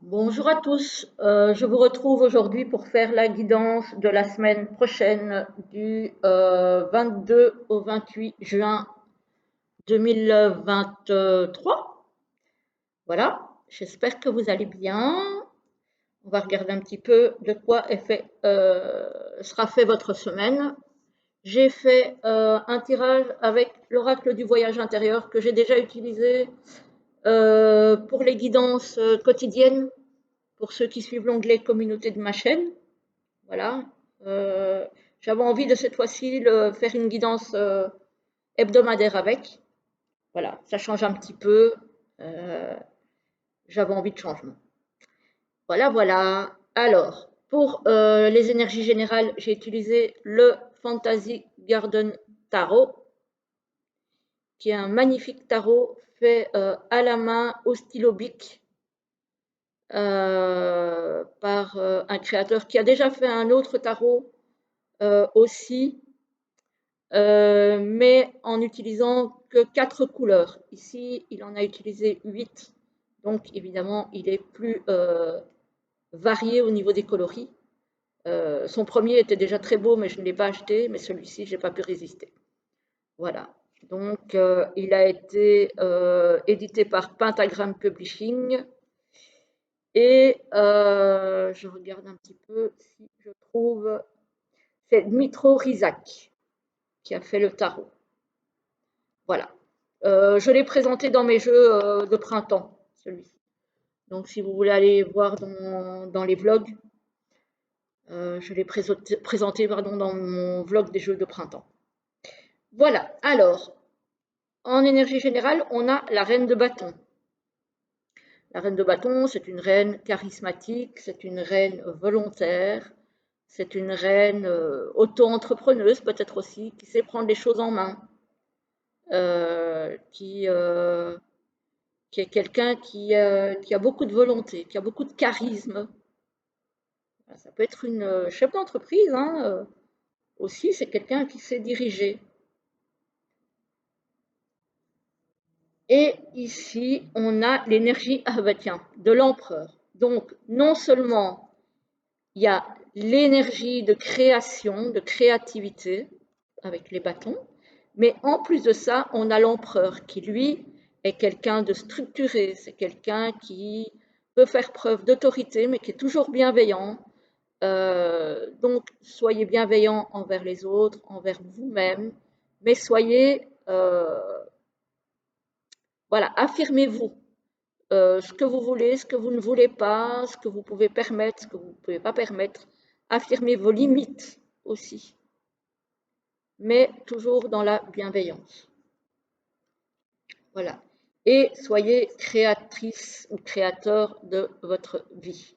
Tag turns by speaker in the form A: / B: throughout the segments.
A: Bonjour à tous, je vous retrouve aujourd'hui pour faire la guidance de la semaine prochaine du 22 au 28 juin 2023. Voilà, j'espère que vous allez bien. On va regarder un petit peu de quoi sera fait votre semaine. J'ai fait un tirage avec l'oracle du voyage intérieur que j'ai déjà utilisé pour les guidances quotidiennes pour ceux qui suivent l'onglet communauté de ma chaîne. Voilà. Euh, J'avais envie de cette fois-ci faire une guidance hebdomadaire avec. Voilà, ça change un petit peu. Euh, J'avais envie de changement. Voilà, voilà. Alors, pour les énergies générales, j'ai utilisé le Fantasy Garden Tarot, qui est un magnifique tarot fait à la main au stylo bic par un créateur qui a déjà fait un autre tarot aussi, mais en utilisant que 4 couleurs. Ici, il en a utilisé 8, donc évidemment, il est plus varié au niveau des coloris. Son premier était déjà très beau, mais je ne l'ai pas acheté, mais celui-ci, je n'ai pas pu résister. Voilà. Donc, il a été édité par Pentagram Publishing. Et je regarde un petit peu si je trouve. C'est Dmitro Rizak qui a fait le tarot. Voilà. Je l'ai présenté dans mes jeux de printemps, celui-ci. Donc, si vous voulez aller voir dans les vlogs, je l'ai présenté dans mon vlog des jeux de printemps. Voilà. Alors, en énergie générale, on a la reine de bâton. La reine de bâton, c'est une reine charismatique, c'est une reine volontaire, c'est une reine auto-entrepreneuse peut-être aussi, qui sait prendre les choses en main, euh, qui, euh, qui est quelqu'un qui a beaucoup de volonté, qui a beaucoup de charisme. Ça peut être une chef d'entreprise, hein, aussi, c'est quelqu'un qui sait diriger. Et ici, on a l'énergie, ah bah tiens, de l'empereur. Donc, non seulement il y a l'énergie de création, de créativité avec les bâtons, mais en plus de ça, on a l'empereur qui, lui, est quelqu'un de structuré, c'est quelqu'un qui peut faire preuve d'autorité, mais qui est toujours bienveillant. Donc, soyez bienveillant envers les autres, envers vous-même, mais soyez, voilà, affirmez-vous. Ce que vous voulez, ce que vous ne voulez pas, ce que vous pouvez permettre, ce que vous ne pouvez pas permettre. Affirmez vos limites aussi, mais toujours dans la bienveillance. Voilà. Et soyez créatrice ou créateur de votre vie.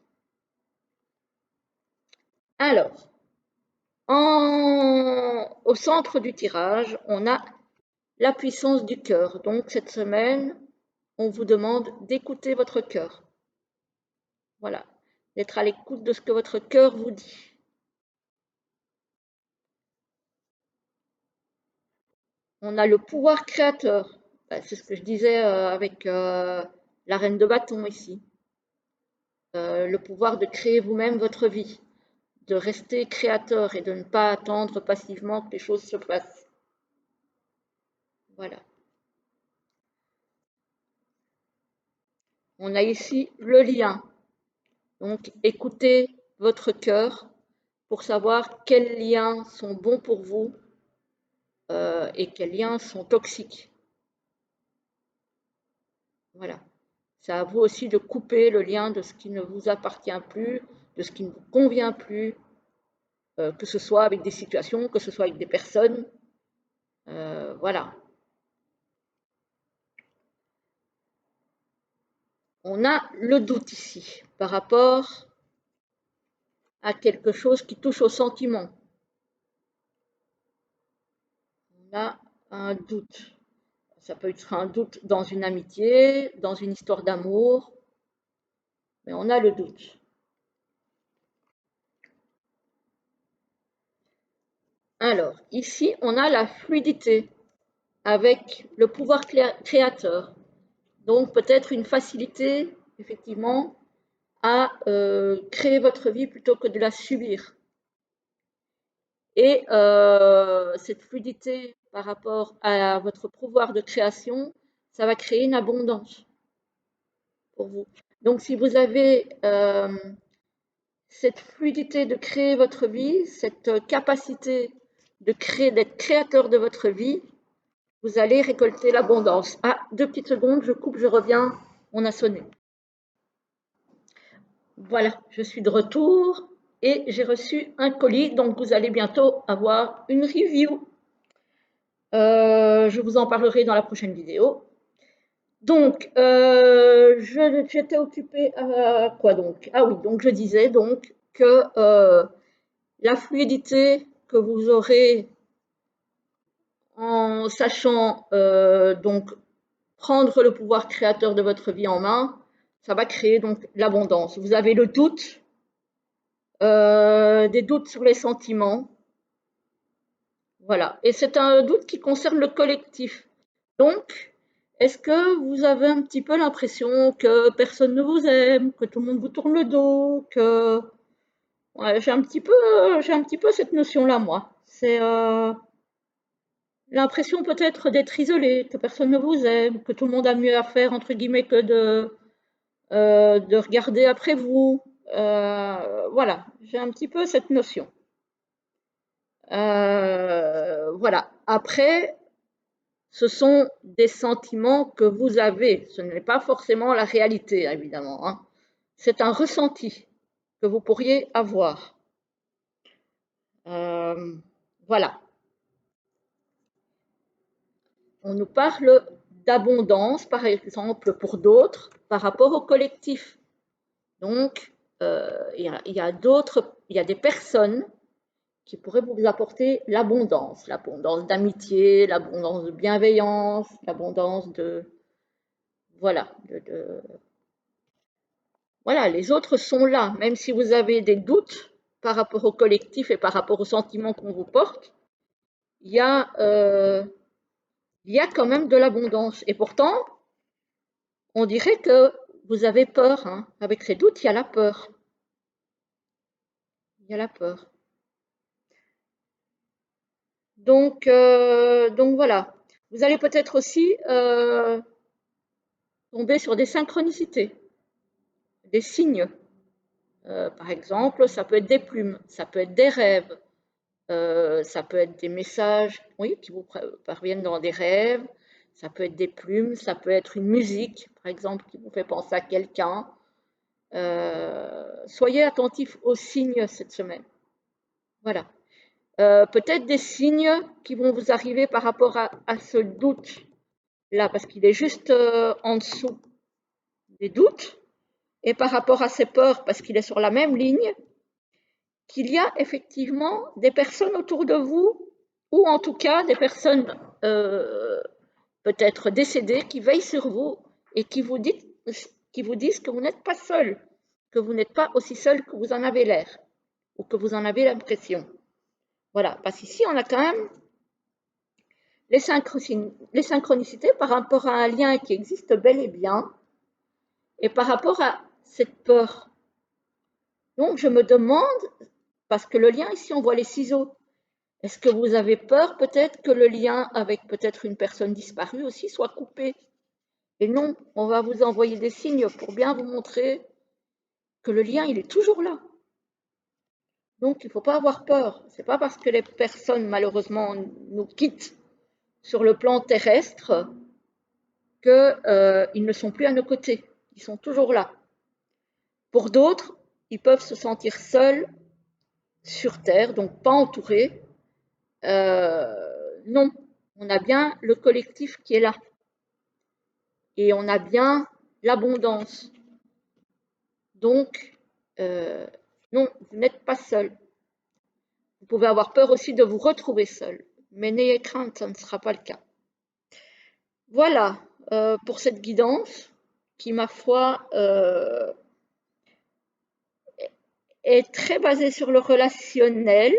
A: Alors, au centre du tirage, on a la puissance du cœur. Donc, cette semaine, on vous demande d'écouter votre cœur. Voilà. D'être à l'écoute de ce que votre cœur vous dit. On a le pouvoir créateur. C'est ce que je disais avec la reine de bâton ici. Le pouvoir de créer vous-même votre vie, de rester créateur et de ne pas attendre passivement que les choses se passent. Voilà. On a ici le lien. Donc, écoutez votre cœur pour savoir quels liens sont bons pour vous et quels liens sont toxiques. Voilà. C'est à vous aussi de couper le lien de ce qui ne vous appartient plus, de ce qui ne vous convient plus, que ce soit avec des situations, que ce soit avec des personnes. Voilà. On a le doute ici par rapport à quelque chose qui touche au sentiment. On a un doute. Ça peut être un doute dans une amitié, dans une histoire d'amour, mais on a le doute. Alors, ici, on a la fluidité avec le pouvoir créateur. Donc, peut-être une facilité, effectivement, à créer votre vie plutôt que de la subir. Et cette fluidité par rapport à votre pouvoir de création, ça va créer une abondance pour vous. Donc si vous avez cette fluidité de créer votre vie, cette capacité de créer, d'être créateur de votre vie, vous allez récolter l'abondance. Ah, 2 petites secondes, je coupe, je reviens, on a sonné. Voilà, je suis de retour et j'ai reçu un colis, donc vous allez bientôt avoir une review. Je vous en parlerai dans la prochaine vidéo. Donc, j'étais occupée à quoi donc? Ah oui, donc je disais donc que la fluidité que vous aurez en sachant donc prendre le pouvoir créateur de votre vie en main, ça va créer donc l'abondance. Vous avez le doute, des doutes sur les sentiments, voilà. Et c'est un doute qui concerne le collectif. Donc, est-ce que vous avez un petit peu l'impression que personne ne vous aime, que tout le monde vous tourne le dos, que ouais, j'ai un petit peu cette notion-là, moi. C'est l'impression peut-être d'être isolé, que personne ne vous aime, que tout le monde a mieux à faire, entre guillemets, que de regarder après vous. Voilà, j'ai un petit peu cette notion. Voilà. Après, ce sont des sentiments que vous avez. Ce n'est pas forcément la réalité, évidemment, hein. C'est un ressenti que vous pourriez avoir. Voilà. On nous parle d'abondance, par exemple, pour d'autres, par rapport au collectif. Donc, il y a des personnes qui pourraient vous apporter l'abondance d'amitié, l'abondance de bienveillance, l'abondance de, voilà, voilà, les autres sont là, même si vous avez des doutes par rapport au collectif et par rapport aux sentiments qu'on vous porte, il y a, il y a quand même de l'abondance. Et pourtant, on dirait que vous avez peur, hein. Avec ces doutes, il y a la peur. Il y a la peur. Donc voilà. Vous allez peut-être aussi tomber sur des synchronicités, des signes. Par exemple, ça peut être des plumes, ça peut être des rêves, ça peut être des messages, oui, qui vous parviennent dans des rêves, ça peut être des plumes, ça peut être une musique, par exemple, qui vous fait penser à quelqu'un. Soyez attentifs aux signes cette semaine. Voilà. Peut-être des signes qui vont vous arriver par rapport à ce doute-là, parce qu'il est juste en dessous des doutes, et par rapport à ces peurs, parce qu'il est sur la même ligne, qu'il y a effectivement des personnes autour de vous, ou en tout cas des personnes peut-être décédées qui veillent sur vous et qui vous disent que vous n'êtes pas seul, que vous n'êtes pas aussi seul que vous en avez l'air, ou que vous en avez l'impression. Voilà, parce qu'ici on a quand même les synchronicités par rapport à un lien qui existe bel et bien, et par rapport à cette peur. Donc je me demande, parce que le lien ici on voit les ciseaux, est-ce que vous avez peur peut-être que le lien avec peut-être une personne disparue aussi soit coupé? Et non, on va vous envoyer des signes pour bien vous montrer que le lien, il est toujours là. Donc, il ne faut pas avoir peur. Ce n'est pas parce que les personnes, malheureusement, nous quittent sur le plan terrestre qu'ils ne sont plus à nos côtés. Ils sont toujours là. Pour d'autres, ils peuvent se sentir seuls sur Terre, donc pas entourés. Non, on a bien le collectif qui est là. Et on a bien l'abondance. Donc, non, vous n'êtes pas seul. Vous pouvez avoir peur aussi de vous retrouver seul, mais n'ayez crainte, ça ne sera pas le cas. Voilà pour cette guidance qui, ma foi, est très basée sur le relationnel,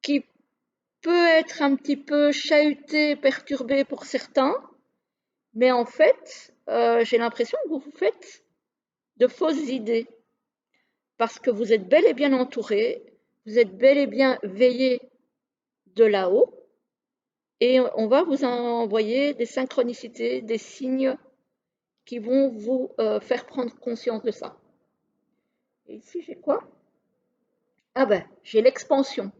A: qui peut être un petit peu chahuté, perturbé pour certains, mais en fait, j'ai l'impression que vous vous faites de fausses idées, parce que vous êtes bel et bien entouré, vous êtes bel et bien veillé de là-haut, et on va vous envoyer des synchronicités, des signes qui vont vous faire prendre conscience de ça. Et ici, j'ai quoi? Ah ben, j'ai l'expansion.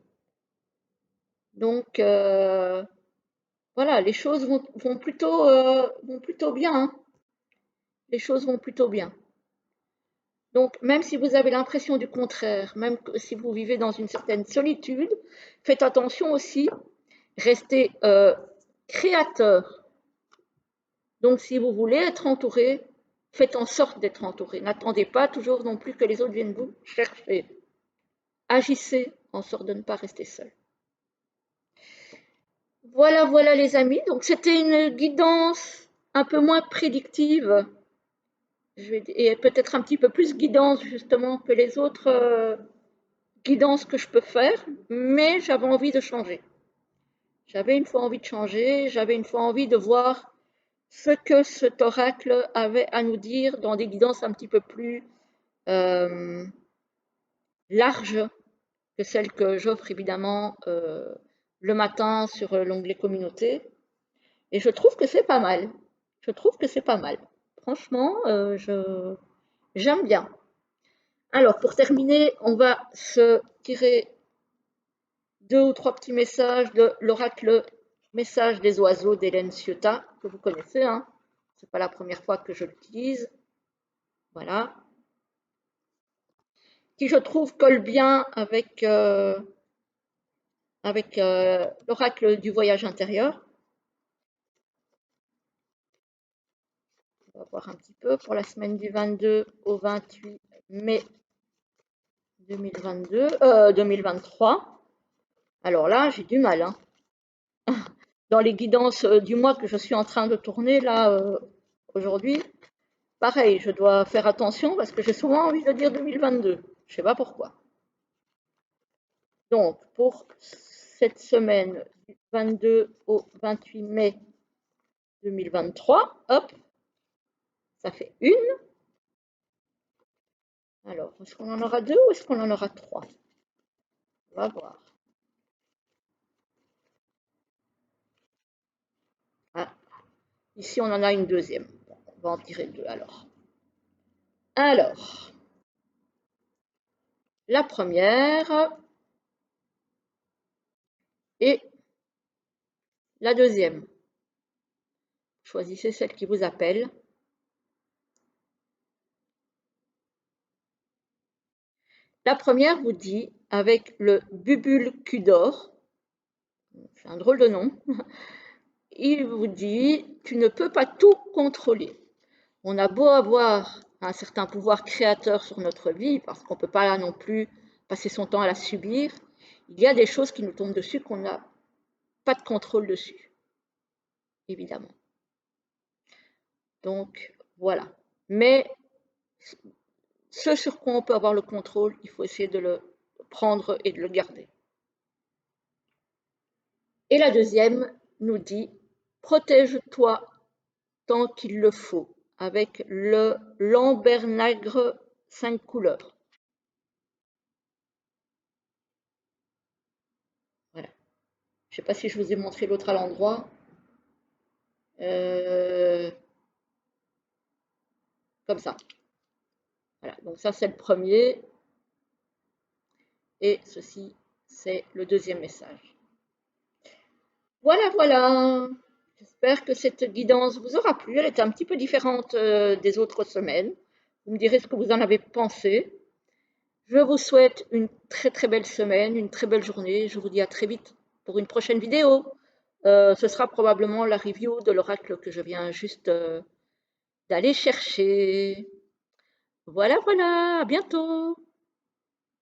A: Donc, voilà, les choses vont plutôt bien, hein. Les choses vont plutôt bien. Donc, même si vous avez l'impression du contraire, même si vous vivez dans une certaine solitude, faites attention aussi, restez créateur. Donc, si vous voulez être entouré, faites en sorte d'être entouré. N'attendez pas toujours non plus que les autres viennent vous chercher. Agissez en sorte de ne pas rester seul. Voilà, voilà les amis. Donc, c'était une guidance un peu moins prédictive et peut-être un petit peu plus guidance justement que les autres guidances que je peux faire, mais j'avais envie de changer. J'avais une fois envie de changer, j'avais une fois envie de voir ce que cet oracle avait à nous dire dans des guidances un petit peu plus euh, larges que celles que j'offre évidemment le matin sur l'onglet communauté. Et je trouve que c'est pas mal. Je trouve que c'est pas mal. Franchement, j'aime bien. Alors, pour terminer, on va se tirer 2 ou 3 petits messages de l'oracle Message des oiseaux d'Hélène Ciotat, que vous connaissez, hein. Ce n'est pas la première fois que je l'utilise. Voilà. Qui, je trouve, colle bien avec l'oracle du voyage intérieur. On va voir un petit peu pour la semaine du 22 au 28 mai 2023. Alors là, j'ai du mal, hein. Dans les guidances du mois que je suis en train de tourner là aujourd'hui, pareil, je dois faire attention parce que j'ai souvent envie de dire 2022. Je ne sais pas pourquoi. Donc, pour cette semaine du 22 au 28 mai 2023, hop, ça fait une. Alors, est-ce qu'on en aura deux ou est-ce qu'on en aura trois? On va voir. Ah, ici, on en a une deuxième. On va en tirer deux alors. Alors, la première et la deuxième. Choisissez celle qui vous appelle. La première vous dit, avec le bubule cul d'or, c'est un drôle de nom, il vous dit, tu ne peux pas tout contrôler. On a beau avoir un certain pouvoir créateur sur notre vie, parce qu'on ne peut pas là non plus passer son temps à la subir, il y a des choses qui nous tombent dessus qu'on n'a pas de contrôle dessus, évidemment. Donc, voilà. Mais ce sur quoi on peut avoir le contrôle, il faut essayer de le prendre et de le garder. Et la deuxième nous dit, protège-toi tant qu'il le faut, avec le Lambernagre 5 couleurs. Voilà. Je ne sais pas si je vous ai montré l'autre à l'endroit. Comme ça. Voilà, donc ça c'est le premier. Et ceci, c'est le deuxième message. Voilà, voilà. J'espère que cette guidance vous aura plu. Elle était un petit peu différente des autres semaines. Vous me direz ce que vous en avez pensé. Je vous souhaite une très très belle semaine, une très belle journée. Je vous dis à très vite pour une prochaine vidéo. Ce sera probablement la review de l'oracle que je viens juste d'aller chercher. Voilà, voilà, à bientôt.